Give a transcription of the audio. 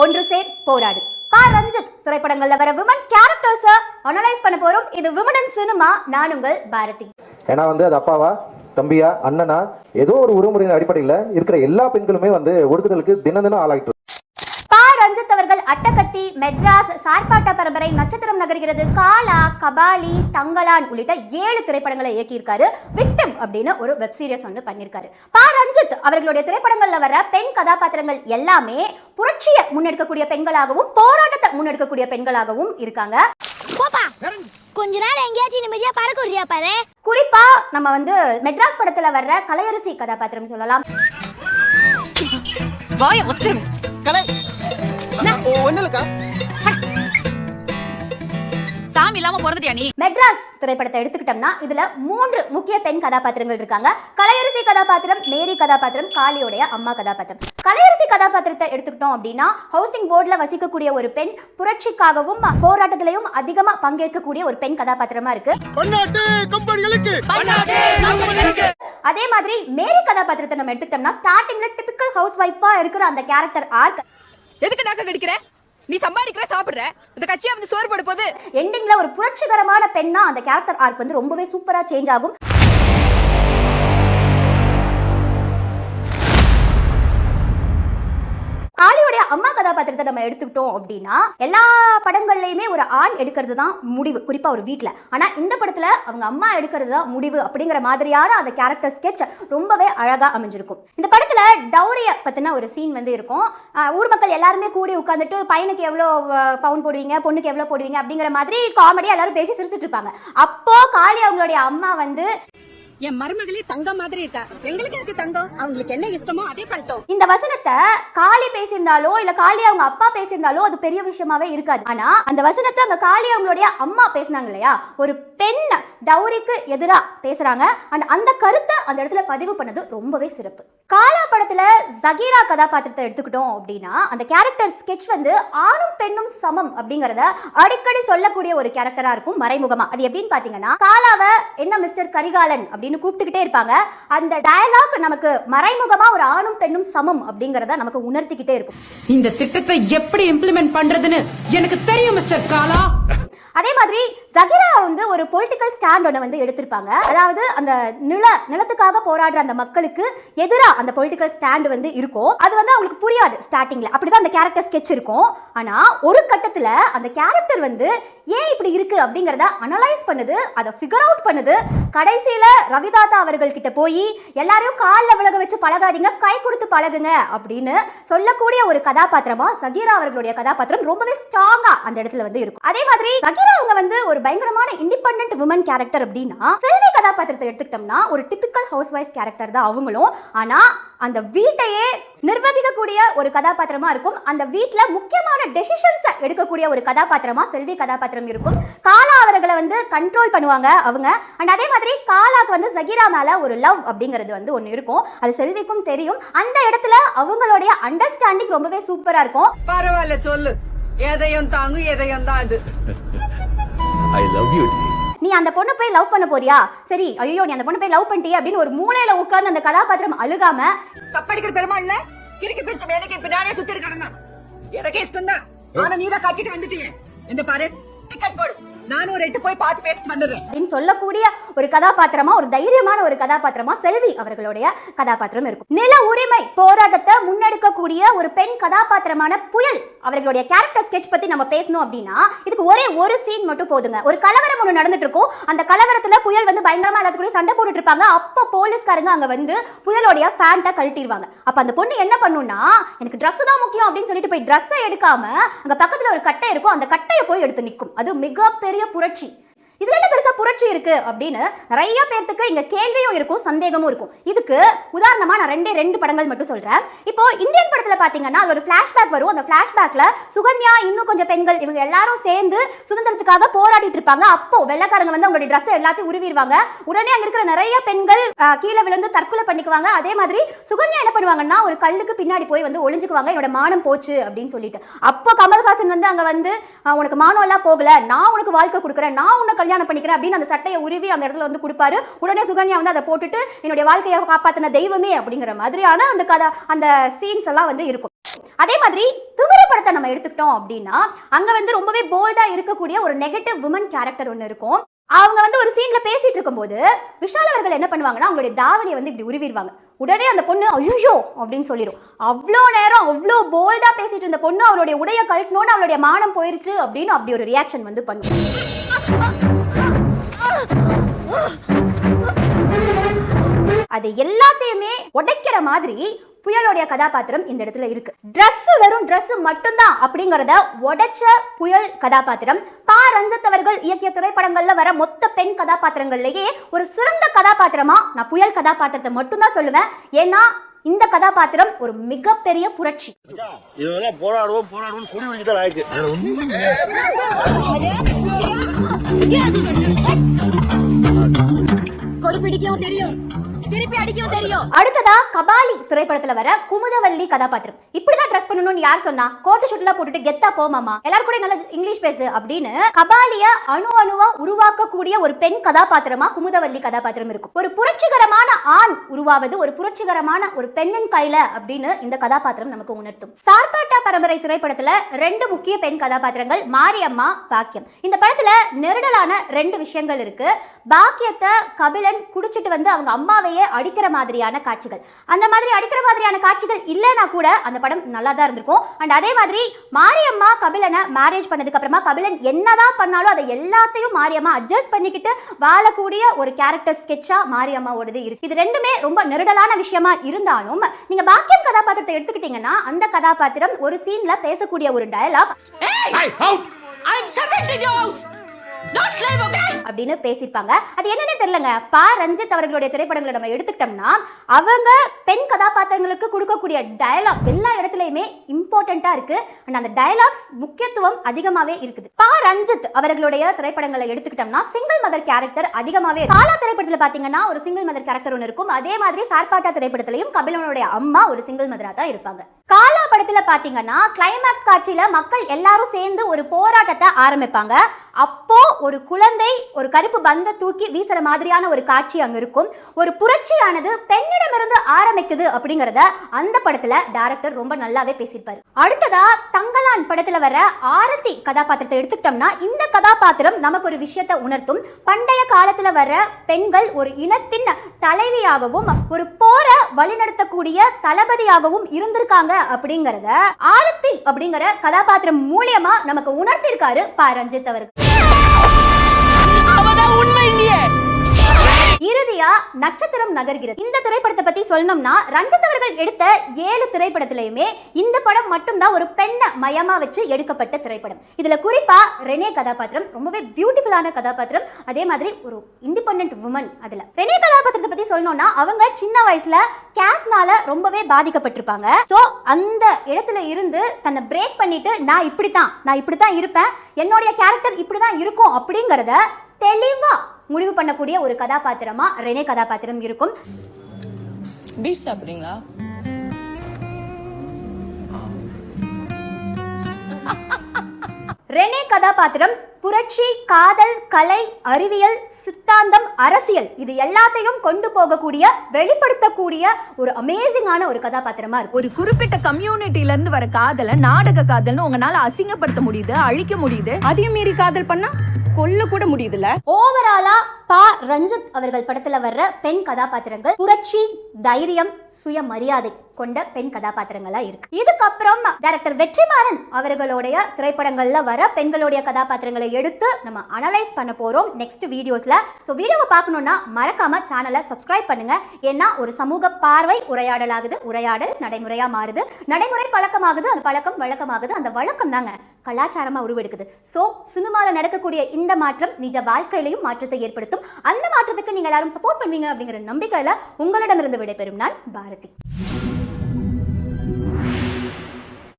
ஒன்று சேர் போராடு. பா ரஞ்சித் திரைப்படங்கள்ல வர விமன் கேரக்டர்ஸ் அனலைஸ் பண்ண போறோம். இது விமன் இன் சினிமா. நான் உங்கள் பாரதி. ஏன்னா அது அப்பாவா தம்பியா அண்ணனா ஏதோ ஒரு உறவுமுறையின் அடிப்படையில் இருக்கிற எல்லா பெண்களுமே ஒடுக்குதலுக்கு தினம் ஆளாயிட்டு. ரஞ்சித் அவர்கள் அட்டகத்தி, மெட்ராஸ், சார்பாட்டா பரம்பரை, நட்சத்திரம் நகர்கிறது, காலா, கபாலி, தங்கலான் உள்ளிட்ட 7 திரைப்படங்களை இயக்கியிருக்காரு. விக்டிம் அப்படின்னு ஒரு வெப் சீரிஸ் ஒன்று பண்ணியிருக்காரு. ரஞ்சித் அவர்களுடைய திரைப்படங்கள்ல வர பெண் கதாபாத்திரங்கள் எல்லாமே புரட்சியை முன்னெடுக்கக்கூடிய பெண்களாகவும் போராட்டத்தை முன்னெடுக்கக்கூடிய பெண்களாகவும் இருக்காங்க. கொஞ்ச நேரம் எங்கேயாச்சும் நிம்மதியா பறக்குறியா பாரு. குறிப்பா நம்ம மெட்ராஸ் படத்துல வர்ற கலையரசி கதாபாத்திரம் சொல்லலாம். வாய வச்சிருவேன். சாமி இல்லாம பிறந்துட்டியா நீ? மெட்ராஸ் திரைப்படத்தை எடுத்துக்கிட்டோம்னா இதுல 3 முக்கிய பெண் கதாபாத்திரங்கள் இருக்காங்க. கலையரசி கதாபாத்திரம், மேரி கதாபாத்திரம், காளியோடைய அம்மா கதாபாத்திரம். கலையரசி கதாபாத்திரத்தை எடுத்துக்கிட்டோம் அப்படின்னா ஹவுசிங் போர்டுல வசிக்கக்கூடிய ஒரு பெண், புரட்சிக்காகவும் போராட்டத்திலையும் அதிகமா பங்கேற்கக்கூடிய ஒரு பெண் கதாபாத்திரமா இருக்கு. அதே மாதிரி மேரி கதாபாத்திரத்தை நம்ம எடுத்துக்கிட்டோம்னா ஸ்டார்டிங்ல டிபிக்கல் ஹவுஸ் வைஃபா இருக்கிற அந்த கேரக்டர் ஆர்க். எதுக்கு நாக்க கடிக்கிற? நீ சம்பாதிக்கிற, சாப்பிடுற, இந்த கட்சியா சோறு போட போகுது. எண்டிங்ல ஒரு புரட்சிகரமான பெண்ணா அந்த கேரக்டர் ஆர்க் ரொம்பவே சூப்பரா சேஞ்ச் ஆகும். காளியோடைய அம்மா கதாபாத்திரத்தை நம்ம எடுத்துக்கிட்டோம் அப்படின்னா எல்லா படங்கள்லயுமே ஒரு ஆண் எடுக்கிறது தான் முடிவு, குறிப்பா ஒரு வீட்டுல. ஆனா இந்த படத்துல அவங்க அம்மா எடுக்கிறது தான் முடிவு அப்படிங்கிற மாதிரியான அந்த கேரக்டர் ஸ்கெட்ச் ரொம்பவே அழகா அமைஞ்சிருக்கும். இந்த படத்துல டௌரிய பத்தின ஒரு சீன் இருக்கும். ஊர் மக்கள் எல்லாருமே கூடி உட்கார்ந்துட்டு பையனுக்கு எவ்வளவு பவுன் போடுவீங்க, பொண்ணுக்கு எவ்வளவு போடுவீங்க அப்படிங்கிற மாதிரி காமெடியா எல்லாரும் பேசி சிரிச்சிட்டு இருப்பாங்க. அப்போ காளி அவங்களுடைய அம்மா என் மருமகளே தங்கம் மாதிரி இருக்கா, எங்களுக்கு இருக்கு தங்கம், அவங்களுக்கு என்ன இஷ்டமோ அதே பண்ணிட்டோம். இந்த வசனத்தை காளி பேசியிருந்தாலோ இல்ல காளி அவங்க அப்பா பேசியிருந்தாலோ அது பெரிய விஷயமாவே இருக்காது. ஆனா அந்த வசனத்தை அந்த காளி அவங்களுடைய அம்மா பேசினாங்க இல்லையா, ஒரு பெண் டௌரிக்கு எதிரா பேசுறாங்க. அந்த கருத்தை அந்த இடத்துல பதிவு பண்ணது ரொம்பவே சிறப்பு. காலா படத்துல ஜகீரா கதாபாத்திரத்தை எடுத்துக்கிட்டோம் அப்படின்னா அந்த கேரக்டர் ஸ்கெட்ச் ஆணும் பெண்ணும் சமம் அப்படிங்கறத அடிக்கடி சொல்லக்கூடிய ஒரு கேரக்டரா இருக்கும் மறைமுகமா. அது எப்படின்னு பாத்தீங்கன்னா, காலாவை என்ன மிஸ்டர் கரிகாலன் அப்படின்னு கூப்பிட்டுக்கிட்டே இருப்பாங்க. அந்த டயலாக் நமக்கு மறைமுகமா ஒரு ஆணும் பெண்ணும் சமம் அப்படிங்கறத நமக்கு உணர்த்திக்கிட்டே இருக்கும். இந்த திட்டத்தை எப்படி இம்ப்ளிமெண்ட் பண்றதுன்னு எனக்கு தெரியும் மிஸ்டர் காலா. அதே மாதிரி ஜகீரா ஒரு பொலிட்டிக்கல் ஸ்டாண்ட் ஒன்று எடுத்திருப்பாங்க. அதாவது அந்த நிலத்துக்காக போராடுற அந்த மக்களுக்கு எதிரா அந்த பொலிட்டிக்கல் ஸ்டாண்ட் இருக்கும். அது அவங்களுக்கு புரியாது ஸ்டார்டிங்ல, அப்படிதான் அந்த கேரக்டர் ஸ்கெட்ச் இருக்கும். ஆனா ஒரு கட்டத்துல அந்த கேரக்டர் ஏன் இப்படி இருக்கு அப்படிங்கறத அனலைஸ் பண்ணுது, அதை ஃபிகர் அவுட் பண்ணுது. கடைசியில ரவிதாத்தா அவர்கள் கிட்ட போய் எல்லாரையும் காலில் விலக வச்சு பழகாதீங்க, கை கொடுத்து பழகுங்க அப்படின்னு சொல்லக்கூடிய ஒரு கதாபாத்திரமா ஜகீரா அவர்களுடைய கதாபாத்திரம் ரொம்பவே ஸ்ட்ராங்கா அந்த இடத்துல இருக்கும். அதே மாதிரி ஜகீரா அவங்க ஒரு பயங்கரமான இண்டிபெண்டன்ட் விமன் கேரக்டர் அப்படின்னா, செல்வி கதாபாத்திரத்தை எடுத்துக்கிட்டோம்னா ஒரு டிபிக்கல் ஹவுஸ் வைஃப் கேரக்டர் தான் அவங்களும். ஆனா அந்த வீட்டையே நிர்வகிக்கக்கூடிய ஒரு கதாபாத்திரமா இருக்கும். அந்த வீட்ல முக்கியமான டெசிஷன்ஸ் எடுக்கக்கூடிய ஒரு கதாபாத்திரமா செல்வி கதாபாத்திரம் இருக்கும். காலா அவர்களை கண்ட்ரோல் பண்ணுவாங்க அவங்க. அண்ட் அதே மாதிரி காலாக்கு ஜகீரா மேல ஒரு லவ் அப்படிங்கிறது ஒன்னு இருக்கும். அது செல்விக்கும் தெரியும். அந்த இடத்துல அவங்களுடைய அண்டர்ஸ்டாண்டிங் ரொம்பவே சூப்பரா இருக்கும். பரவாயில்ல சொல்லு, எதையும் தாங்கு எதையும் தான் அது. I love you. நீ அந்த பொண்ணு போய் லவ் பண்ண போறியா? சரி, ஐயோ நீ அந்த பொண்ணு போய் லவ் பண்ணிட்டியா அப்படின்னு ஒரு மூலையில உட்கார்ந்து அந்த கதாபாத்திரம் அழுகாம, தப்படிக்கிற பெருமா இல்ல, கிறுக்கி பிடிச்ச மேலைக்கு பின்னாடியே சுத்திட்டு கிடந்தான். எனக்கு இஷ்டம் தான், ஆனா நீ தான் காட்டிட்டு வந்துட்டீங்க. இந்த பாரு, டிக்கெட் போடு, நானும் ஒரு 8 போய் பார்த்து பேசிட்டு வந்துடுறேன் அப்படின்னு சொல்லக்கூடிய ஒரு கதாபாத்திரமா, ஒரு தைரியமான ஒரு கதாபாத்திரமா செல்வி அவர்களுடைய கதாபாத்திரம் இருக்கும். நில உரிமை போராட்டத்தை முன்னெடுக்கக்கூடிய ஒரு பெண் கதாபாத்திரமான புயல் அவர்களுடைய கேரக்டர் ஸ்கெட்ச் பத்தி நம்ம பேசணும் அப்படின்னா இதுக்கு ஒரே ஒரு சீன் மட்டும் போதுங்க. ஒரு கலவரம் ஒன்று நடந்துட்டு இருக்கும். அந்த கலவரத்துல புயல் பயங்கரமா எல்லாத்துக்கும் சண்டை போட்டுட்டு இருப்பாங்க. அப்ப போலீஸ்காரங்க அங்க புயலோடைய ஃபேண்ட்டை கழட்டிடுவாங்க. அப்ப அந்த பொண்ணு என்ன பண்ணும்னா, எனக்கு ட்ரெஸ் தான் முக்கியம் அப்படின்னு சொல்லிட்டு போய் ட்ரெஸ்ஸை எடுக்காம அங்க பக்கத்துல ஒரு கட்டை இருக்கும், அந்த கட்டையை போய் எடுத்து நிற்கும். அது மிகப்பெரிய புரட்சி. இதுல என்ன பெருசா புரட்சி இருக்கு அப்படின்னு நிறைய பேருக்கு இங்க கேள்வியும் இருக்கும், சந்தேகமும் இருக்கும். இதுக்கு உதாரணமா நான் 2 படங்கள் மட்டும் சொல்றேன். இப்போ இந்தியன் படத்துல பாத்தீங்கன்னா ஒரு பிளாஷ்பேக் வரும். அந்த பிளாஷ்பேக்ல சுகன்யா இன்னும் கொஞ்சம் பெண்கள் இவங்க எல்லாரும் சேர்ந்து சுதந்திரத்துக்காக போராடிட்டு இருப்பாங்க. அப்போ வெள்ளக்காரங்க அவங்களுடைய ட்ரெஸ் எல்லாத்தையும் உருவிடுவாங்க. உடனே அங்க இருக்கிற நிறைய பெண்கள் கீழே விழுந்து தற்கொலை பண்ணிக்குவாங்க. அதே மாதிரி சுகன்யா என்ன பண்ணுவாங்கன்னா ஒரு கல்லுக்கு பின்னாடி போய் ஒளிஞ்சுக்குவாங்க, என்னோட மானம் போச்சு அப்படின்னு சொல்லிட்டு. அப்போ கமல்ஹாசன் அங்க உனக்கு மானம் எல்லாம் போகல, நான் உனக்கு வாழ்க்கை கொடுக்குறேன், நான் உன்னை கல்யாணம் பண்ணிக்கிறேன் அப்படின்னு அந்த சட்டையை உருவி அந்த இடத்துல கொடுப்பாரு. உடனே சுகன்யா அதை போட்டுட்டு என்னுடைய வாழ்க்கையை காப்பாத்தின தெய்வமே அப்படிங்கிற மாதிரியான அந்த சீன்ஸ் எல்லாம் இருக்கும். அதே மாதிரி திமிரு படத்தை நம்ம எடுத்துக்கிட்டோம் அப்படின்னா அங்க வந்து ரொம்பவே போல்டா இருக்கக்கூடிய ஒரு நெகட்டிவ் உமன் கேரக்டர் ஒன்று இருக்கும். அவங்க வந்து ஒரு சீன்ல பேசிட்டு இருக்கும்போது விஷால் அவர்கள் என்ன பண்ணுவாங்கன்னா அவங்களுடைய தாவணியை வந்து இப்படி உருவிடுவாங்க. உடனே அந்த பொண்ணு ஐயோ அப்படின்னு சொல்லிடும். அவ்வளோ நேரம் அவ்வளோ போல்டா பேசிட்டு இருந்த பொண்ணு அவருடைய உடைய கழட்டணும்னு அவளுடைய மானம் போயிருச்சு அப்படின்னு அப்படி ஒரு ரியாக்ஷன் வந்து பண்ணும். அது எல்லாத்தையுமே உடைக்கிற மாதிரி புயலோடைய கதாபாத்திரம் இந்த இடத்துல இருக்கு. Dress வெறும் Dress மட்டும்தான் அப்படிங்கறத உடைச்ச புயல் கதாபாத்திரம் பா ரஞ்சித் அவர்கள் இயக்கிய திரைப்படங்கள்ல வர மொத்த பெண் கதாபாத்திரங்கள்லயே ஒரு சிறந்த கதாபாத்திரமா நான் புயல் கதாபாத்திரத்தை மட்டும்தான் சொல்லுவேன். ஏன்னா இந்த கதாபாத்திரம் ஒரு மிகப்பெரிய புரட்சி. இதெல்லாம் போராடுவோம் குடி குடிக்கதான் ஆயிருக்கு. கொடுப்பிடிக்கவும் தெரியும், திருப்பி அடிக்கவும் தெரியும். அடுத்ததா கபாலி திரைப்படத்துல வர குமுதவல்லி கதாபாத்திரம். இப்படிதான் ட்ரெஸ் பண்ணணும்னு யார் சொன்னா? கோட் ஷூட்ல போட்டுட்டு கெத்தா போமாமா, எல்லாரும் கூட நல்ல இங்கிலீஷ் பேசு அப்படின்னு கபாலிய அணுவா உருவாக்கக்கூடிய ஒரு பெண் கதாபாத்திரமா குமுதவல்லி கதாபாத்திரம் இருக்கும். ஒரு புரட்சிகரமான ஆண் உருவாவது ஒரு புரட்சிகரமான ஒரு பெண்ணின் கையில அப்படின்னு இந்த கதாபாத்திரம் நமக்கு உணர்த்தும். சார்பாட்டா பரம்பரை திரைப்படத்துல 2 முக்கிய பெண் கதாபாத்திரங்கள் மாரியம்மா, பாக்கியம். இந்த படத்துல நெருடலான 2 விஷயங்கள் இருக்கு. பாக்கியத்தை கபிலன் குடிச்சிட்டு வந்து அவங்க அம்மாவையே அடிக்கிற மாதிரியான காட்சிகள். அந்த மாதிரி அடிக்கிற மாதிரியான காட்சிகள் இல்லைன்னா கூட அந்த படம் நல்லா தான் இருந்திருக்கும். அண்ட் அதே மாதிரி மாரியம்மா கபிலனை மேரேஜ் பண்ணதுக்கு அப்புறமா கபிலன் என்னதான் பண்ணாலும் அதை எல்லாத்தையும் மாரியம்மா அட்ஜஸ்ட் பண்ணிக்கிட்டு வாழக்கூடிய ஒரு கேரக்டர் ஸ்கெட்சா மாரியம்மாவோடது இருக்கு. இது ரெண்டுமே ரொம்ப நெருடலான விஷயமா இருந்தாலும் நீங்க பாக்கியம் கதாபாத்திரத்தை எடுத்துக்கிட்டீங்கன்னா அந்த கதாபாத்திரம் ஒரு சீன்ல பேசக்கூடிய ஒரு டயலாக் அப்படின்னு பேசிருப்பாங்க. அது என்னன்னு தெரியலங்க. பா ரஞ்சித் அவர்களுடைய திரைப்படங்களை நம்ம எடுத்துக்கிட்டோம்னா அவங்க பெண் கதாபாத்திரங்களுக்கு கொடுக்கக்கூடிய டயலாக்ஸ் எல்லா இடத்துலயுமே இம்பார்ட்டண்டா இருக்கு. அண்ட் அந்த டயலாக்ஸ் முக்கியத்துவம் அதிகமாவே இருக்குது. பா ரஞ்சித் அவர்களுடைய திரைப்படங்களை எடுத்துக்கிட்டோம்னா சிங்கிள் மதர் கேரக்டர் அதிகமாவே. காலா திரைப்படத்துல பாத்தீங்கன்னா ஒரு சிங்கிள் மதர் கேரக்டர் ஒன்று இருக்கும். அதே மாதிரி சார்பாட்டா திரைப்படத்திலையும் கபிலனுடைய அம்மா ஒரு சிங்கிள் மதரா தான் இருப்பாங்க. காலா படத்துல பாத்தீங்கன்னா கிளைமாக்ஸ் காட்சியில மக்கள் எல்லாரும் சேர்ந்து ஒரு போராட்டத்தை ஆரம்பிப்பாங்க. அப்போ ஒரு குழந்தை ஒரு கருப்பு பந்தை தூக்கி வீசுற மாதிரியான ஒரு காட்சி அங்க இருக்கும். ஒரு புரட்சியானது பெண்ணிடமிருந்து ஆரம்பிக்குது அப்படிங்கறத அந்த படத்துல டைரக்டர் ரொம்ப நல்லாவே பேசியிருப்பாரு. அடுத்ததா தங்கலான் படத்துல வர ஆரத்தி கதாபாத்திரத்தை எடுத்துக்கிட்டோம்னா இந்த கதாபாத்திரம் நமக்கு ஒரு விஷயத்தை உணர்த்தும். பண்டைய காலத்துல வர பெண்கள் ஒரு இனத்தின் தலைவியாகவும் ஒரு போர வழிநடத்தக்கூடிய தளபதியாகவும் இருந்திருக்காங்க அப்படிங்கறத ஆரத்தி அப்படிங்கிற கதாபாத்திரம் மூலியமா நமக்கு உணர்த்திருக்காரு பா ரஞ்சித் அவர்கள். இறுதியா நட்சத்திரம் நகர்கிறது. இந்த திரைப்படத்தை பத்தி சொல்லணும்னா ரஞ்சித் அவர்கள் எடுத்த 7 திரைப்படத்திலையுமே இந்த படம் மட்டும்தான் ஒரு பெண்ணை மையமா வச்சு எடுக்கப்பட்ட திரைப்படம். இதுல குறிப்பா ரெனே கதாபாத்திரம் ரொம்பவே பியூட்டிஃபுல்லான கதாபாத்திரம். அதே மாதிரி ஒரு இண்டிபெண்டன்ட் உமன். அதுல ரெனே கதாபாத்திரத்தை பத்தி சொல்லணும்னா அவங்க சின்ன வயசுல கேஸ்னால ரொம்பவே பாதிக்கப்பட்டிருப்பாங்க. சோ அந்த இடத்துல இருந்து தன்னை பிரேக் பண்ணிட்டு நான் இப்படித்தான் இருப்பேன், என்னுடைய கேரக்டர் இப்படிதான் இருக்கும் அப்படிங்கறத தெளிவா முடிவு பண்ணக்கூடிய ஒரு கதாபாத்திரமா ரெனே கதாபாத்திரம் இருக்கும். பீஃப் சாப்பிடுறீங்களா? ரெனே கதாபாத்திரம் புரட்சி, காதல், கலை, அறிவியல், சித்தாந்தம், அரசியல் இது எல்லாத்தையும் கொண்டு போகக்கூடிய வெளிப்படுத்தக்கூடிய ஒரு அமேசிங்கான ஒரு கதாபாத்திரமா இருக்கு. ஒரு குறிப்பிட்ட கம்யூனிட்டில இருந்து வர காதலை நாடக காதல்னு உங்களால அசிங்கப்படுத்த முடியுது, அழிக்க முடியுது. அதையும் மீறி காதல் பண்ணா கொல்ல கூட முடியுதுல. ஓவராலா பா ரஞ்சித் அவர்கள் படத்துல வர்ற பெண் கதாபாத்திரங்கள் புரட்சி, தைரியம், சுயமரியாதை கொண்ட பெண் கதாபாத்திரங்களா இருக்கு. இதுக்கப்புறம் டைரக்டர் வெற்றிமாறன் அவர்களுடைய திரைப்படங்கள்ல வர பெண்களுடைய கதாபாத்திரங்களை எடுத்து நம்ம அனலைஸ் பண்ண போறோம் நெக்ஸ்ட் வீடியோஸ்ல. ஸோ வீடியோவை பார்க்கணும்னா மறக்காம சேனலை சப்ஸ்கிரைப் பண்ணுங்க. ஏன்னா ஒரு சமூக பார்வை உரையாடலாகுது, உரையாடல் நடைமுறையா மாறுது, நடைமுறை பழக்கமாகுது, அந்த பழக்கம் வழக்கமாகுது, அந்த வழக்கம் தாங்க கலாச்சாரமா உருவெடுக்குது. ஸோ சினிமாவில் நடக்கக்கூடிய இந்த மாற்றம் நிஜ வாழ்க்கையிலையும் மாற்றத்தை ஏற்படுத்தும். அந்த மாற்றத்துக்கு நீங்க எல்லாரும் சப்போர்ட் பண்ணுவீங்க அப்படிங்கிற நம்பிக்கையில உங்களிடமிருந்து விடைபெறும் நான் பாரதி.